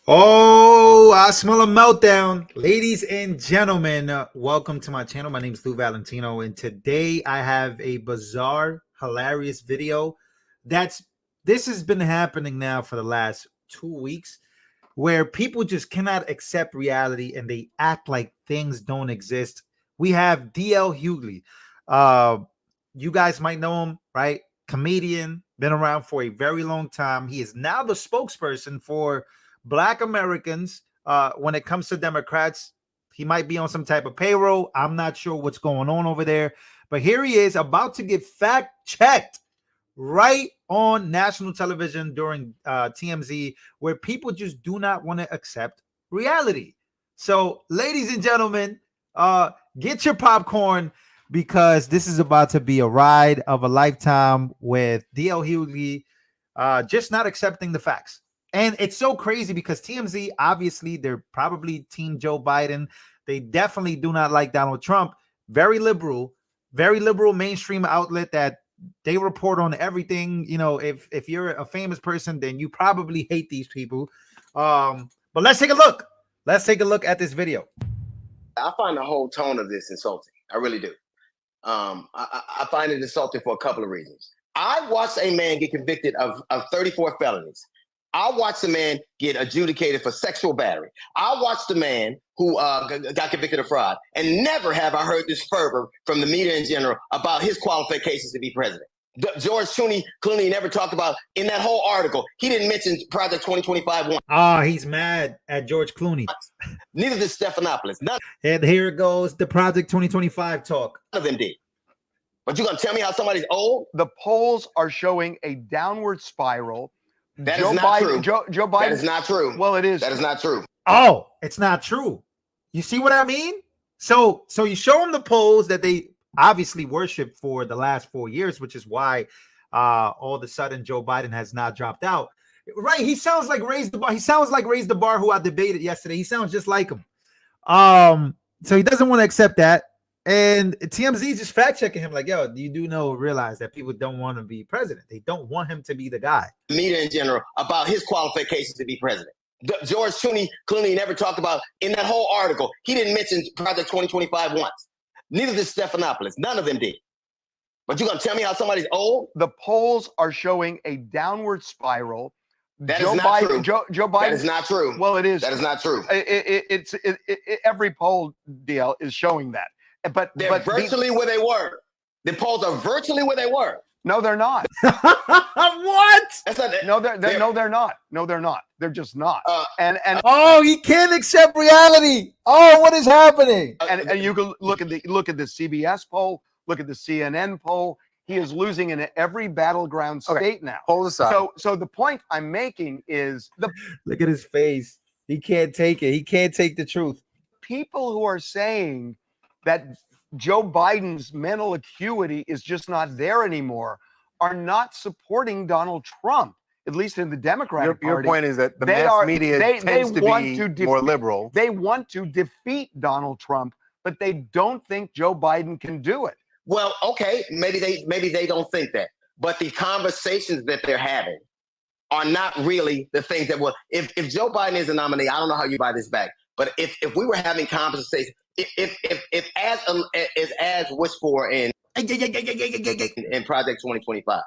Oh, I smell a meltdown. Ladies and gentlemen, welcome to my channel. My name is Valentino, and today I have a bizarre, hilarious video. This has been happening now for the last 2 weeks, where people just cannot accept reality and they act like things don't exist. We have DL Hughley. Uh, you guys might know him, right? Comedian, been around for a very long time. He is now the spokesperson for Black Americans. When it comes to Democrats, he might be on some type of payroll. I'm not sure what's going on over there, but here he is about to get fact checked right on national television during TMZ, where people just do not want to accept reality. So, ladies and gentlemen, get your popcorn because this is about to be a ride of a lifetime with DL Hughley just not accepting the facts. And it's so crazy because TMZ, obviously, they're probably team Joe Biden. They definitely do not like Donald Trump. Very liberal mainstream outlet that they report on everything. You know, if you're a famous person, then you probably hate these people. But let's take a look. Let's take a look at this video. I find the whole tone of this insulting. I really do. I find it insulting for a couple of reasons. I watched a man get convicted of 34 felonies. I watched a man get adjudicated for sexual battery. I watched a man who got convicted of fraud, and never have I heard this fervor from the media in general about his qualifications to be president. George Clooney never talked about in that whole article. He didn't mention Project 2025 once. He's mad at George Clooney. Neither did Stephanopoulos. None. And here goes the Project 2025 talk. None of them did. But you're going to tell me how somebody's old? The polls are showing a downward spiral. That is not true. Joe Biden. That is not true. Well, it is. That is not true. Oh, it's not true. You see what I mean? So you show them the polls that they obviously worship for the last 4 years, which is why all of a sudden Joe Biden has not dropped out. Right? He sounds like Raise the Bar. He sounds like Raise the Bar, who I debated yesterday. He sounds just like him. So he doesn't want to accept that. And TMZ is just fact checking him, like, yo, you do realize that people don't want to be president. They don't want him to be the guy. Media in general about his qualifications to be president. George Clooney never talked about in that whole article. He didn't mention Project 2025 once. Neither did Stephanopoulos. None of them did. But you're going to tell me how somebody's old? The polls are showing a downward spiral. That is not true. Joe Biden. That is not true. Well, it is. That is not true. Every poll, DL, is showing that. But virtually where they were. The polls are virtually where they were. No, they're not. What? That's not. No, they're not. No, they're not. They're just not. And oh, he can't accept reality. Oh, what is happening? And you can look at the CBS poll, look at the CNN poll. He is losing in every battleground state now. Hold aside. So the point I'm making is look at his face. He can't take it. He can't take the truth. People who are saying that Joe Biden's mental acuity is just not there anymore are not supporting Donald Trump, at least in the Democratic Party. Your point is that the mass media tends to be more liberal. They want to defeat Donald Trump, but they don't think Joe Biden can do it. Well, okay, maybe they don't think that, but the conversations that they're having are not really the things that will. If Joe Biden is a nominee, I don't know how you buy this back, but if we were having conversations. If as wished for in Project 2025.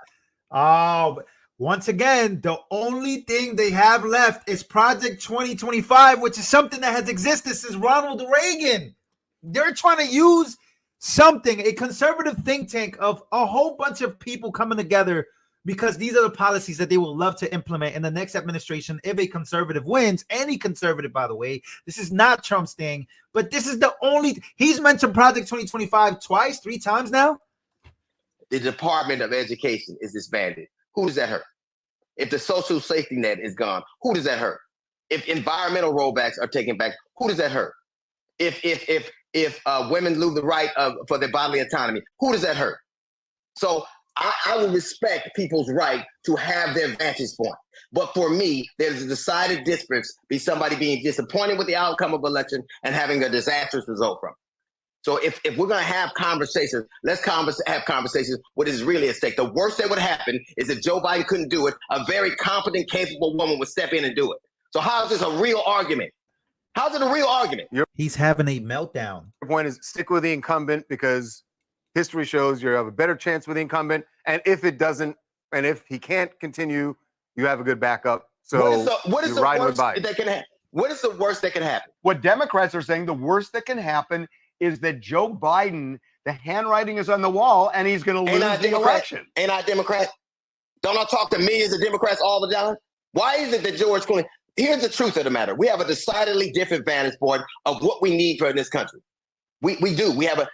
Oh, once again, the only thing they have left is Project 2025, which is something that has existed since Ronald Reagan. They're trying to use something, a conservative think tank of a whole bunch of people coming together, because these are the policies that they will love to implement in the next administration if a conservative wins. Any conservative, by the way. This is not Trump's thing, but this is the only. He's mentioned Project 2025 twice, 3 times now. The Department of Education is disbanded. Who does that hurt? If the social safety net is gone, who does that hurt? If environmental rollbacks are taken back, who does that hurt? If women lose the right for their bodily autonomy, who does that hurt? So I will respect people's right to have their vantage point. But for me, there's a decided difference between somebody being disappointed with the outcome of election and having a disastrous result from it. So if we're going to have conversations, let's have conversations what is really at stake. The worst that would happen is if Joe Biden couldn't do it, a very competent, capable woman would step in and do it. So how is this a real argument? How's it a real argument? He's having a meltdown. Your point is stick with the incumbent because history shows you have a better chance with the incumbent. And if it doesn't, and if he can't continue, you have a good backup. So what is the worst that can happen? What is the worst that can happen? What Democrats are saying, the worst that can happen is that Joe Biden, the handwriting is on the wall, and he's going to lose the election. Ain't I Democrat? Don't I talk to millions of Democrats all the time? Why is it that George Clooney? Here's the truth of the matter. We have a decidedly different vantage point of what we need for this country. We do. We have a.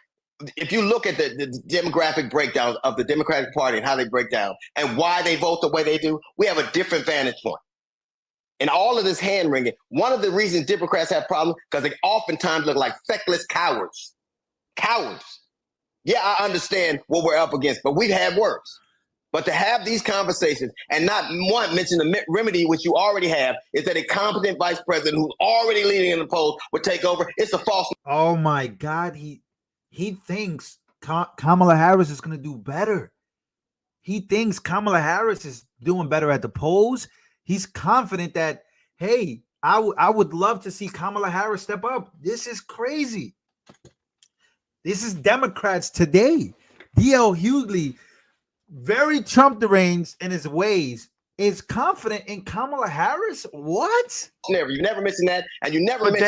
If you look at the demographic breakdown of the Democratic Party and how they break down and why they vote the way they do, we have a different vantage point. And all of this hand wringing, one of the reasons Democrats have problems because they oftentimes look like feckless cowards. Cowards. Yeah, I understand what we're up against, but we've had worse. But to have these conversations and not one mention the remedy, which you already have, is that a competent vice president who's already leading in the polls would take over. It's a false. Oh my God, he thinks Kamala Harris is going to do better. He thinks Kamala Harris is doing better at the polls. He's confident that, hey, I would love to see Kamala Harris step up. This is crazy. This is Democrats today. D.L. Hughley, very Trump deranged in his ways, is confident in Kamala Harris. What? You never mentioned that, and you never mentioned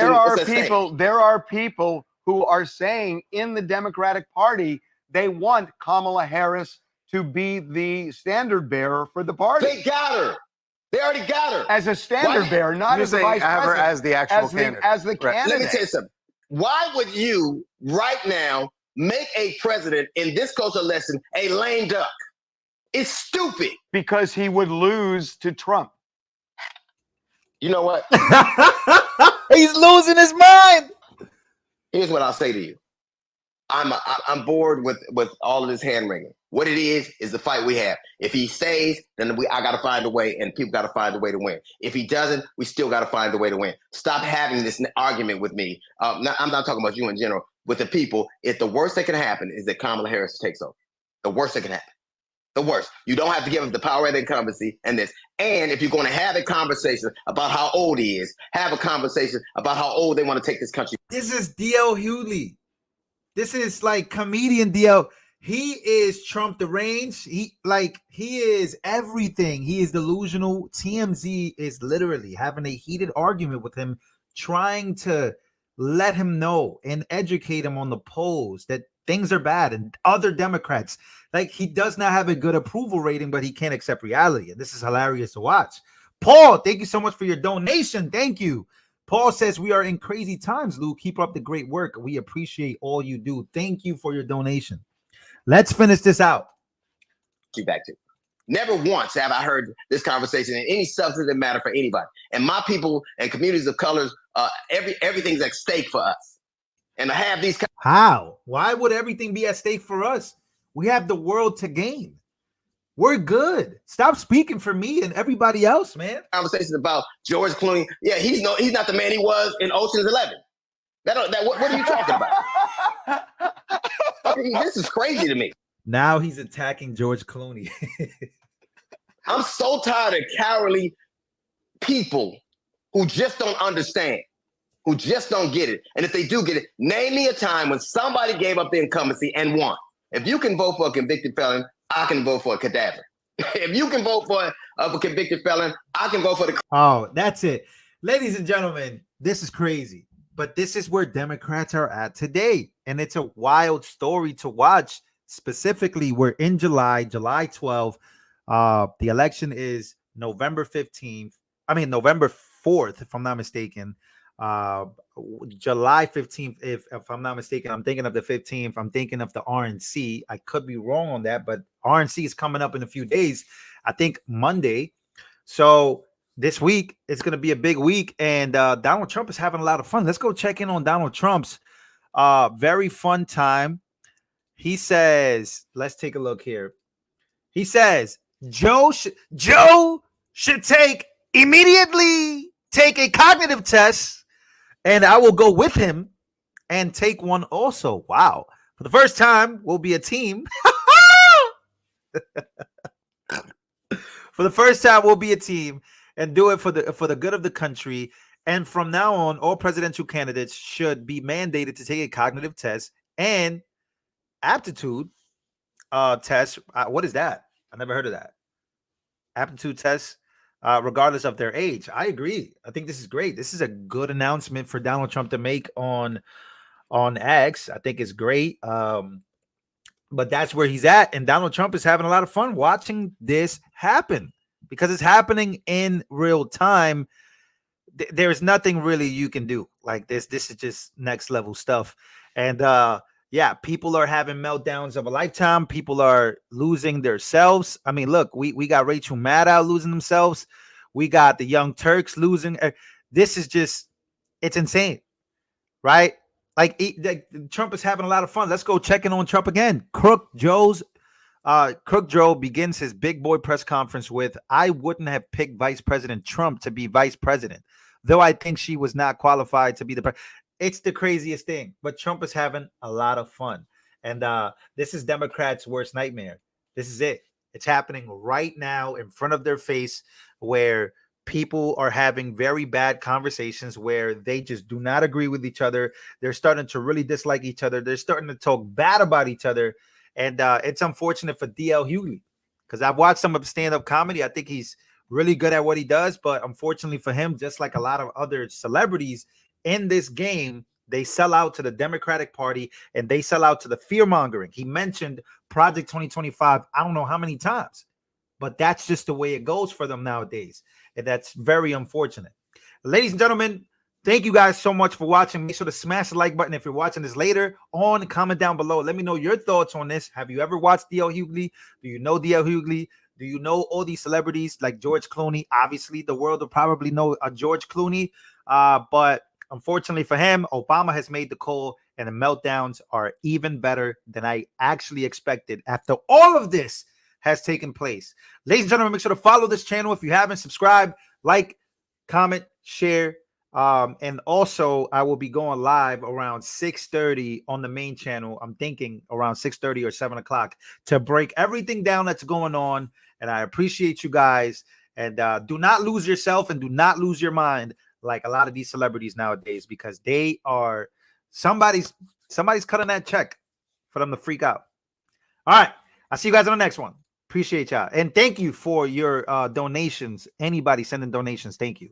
there are people who are saying in the Democratic Party they want Kamala Harris to be the standard bearer for the party. They got her. They already got her as a standard bearer, not as a vice president, as the actual candidate. As the candidate. Let me tell you something. Why would you right now make a president in this close election a lame duck? It's stupid. Because he would lose to Trump. You know what? He's losing his mind. Here's what I'll say to you. I'm bored with all of this hand wringing. What it is the fight we have. If he stays, then I got to find a way, and people got to find a way to win. If he doesn't, we still got to find a way to win. Stop having this argument with me. I'm not talking about you in general. With the people, if the worst that can happen is that Kamala Harris takes over. The worst that can happen. The worst. You don't have to give him the power of the incumbency and this. And if you're going to have a conversation about how old he is, have a conversation about how old they want to take this country. This is D.L. Hughley. This is like comedian D.L. He is Trump deranged. He is everything. He is delusional. TMZ is literally having a heated argument with him, trying to let him know and educate him on the polls that things are bad, and other Democrats, like, he does not have a good approval rating, but he can't accept reality. And this is hilarious to watch. Paul, thank you so much for your donation. Thank you. Paul says, we are in crazy times, Lou. Keep up the great work. We appreciate all you do. Thank you for your donation. Let's finish this out. Back to never once have I heard this conversation in any substantive matter for anybody. And my people and communities of colors, everything's at stake for us. And to have these how? Why would everything be at stake for us? We have the world to gain. We're good. Stop speaking for me and everybody else, man. Conversations about George Clooney. Yeah, he's not the man he was in Ocean's 11. What are you talking about? I mean, this is crazy to me. Now he's attacking George Clooney. I'm so tired of cowardly people who just don't understand, who just don't get it. And if they do get it, name me a time when somebody gave up the incumbency and won. If you can vote for a convicted felon, I can vote for a cadaver. If you can vote for a convicted felon, I can vote for the. Oh, that's it. Ladies and gentlemen, this is crazy. But this is where Democrats are at today. And it's a wild story to watch. Specifically, we're in July 12th. The election is November 15th. I mean, November 4th, if I'm not mistaken. July 15th, if I'm not mistaken. I'm thinking of the 15th. I'm thinking of the RNC. I could be wrong on that, but RNC is coming up in a few days. I think Monday. So this week, it's going to be a big week, and Donald Trump is having a lot of fun. Let's go check in on Donald Trump's very fun time. He says, let's take a look here. He says, Joe should immediately take a cognitive test, and I will go with him and take one also. Wow. For the first time, we'll be a team. For the first time, we'll be a team. and do it for the good of the country. And from now on, all presidential candidates should be mandated to take a cognitive test and aptitude test. What is that? I never heard of that. Aptitude test, regardless of their age. I agree. I think this is great. This is a good announcement for Donald Trump to make on X. I think it's great. But that's where he's at, and Donald Trump is having a lot of fun watching this happen because it's happening in real time. There's nothing really you can do like this. This is just next level stuff. And yeah, people are having meltdowns of a lifetime. People are losing themselves. I mean, look, we got Rachel Maddow losing themselves. We got the Young Turks losing. This is just, it's insane, right? Like Trump is having a lot of fun. Let's go check in on Trump again. Crook Joe begins his big boy press conference with, "I wouldn't have picked Vice President Trump to be vice president, though I think she was not qualified to be the president." It's the craziest thing, but Trump is having a lot of fun. And this is Democrats' worst nightmare. This is it. It's happening right now in front of their face, where people are having very bad conversations where they just do not agree with each other. They're starting to really dislike each other. They're starting to talk bad about each other. And it's unfortunate for DL Hughley, because I've watched some of his stand-up comedy. I think he's really good at what he does. But unfortunately for him, just like a lot of other celebrities in this game, they sell out to the Democratic Party and they sell out to the fear-mongering. He mentioned Project 2025 I don't know how many times. But that's just the way it goes for them nowadays. And that's very unfortunate. Ladies and gentlemen, thank you guys so much for watching. Make sure to smash the like button if you're watching this later on. Comment down below. Let me know your thoughts on this. Have you ever watched DL Hughley? Do you know DL Hughley? Do you know all these celebrities like George Clooney? Obviously, the world will probably know George Clooney. But unfortunately for him, Obama has made the call, and the meltdowns are even better than I actually expected after all of this has taken place. Ladies and gentlemen, make sure to follow this channel if you haven't. Subscribe, like, comment, share. And also, I will be going live around 6:30 on the main channel. I'm thinking around 6:30 or 7 o'clock to break everything down that's going on. And I appreciate you guys. And do not lose yourself and do not lose your mind like a lot of these celebrities nowadays, because they are somebody's cutting that check for them to freak out. All right. I'll see you guys on the next one. Appreciate y'all. And thank you for your donations. Anybody sending donations, thank you.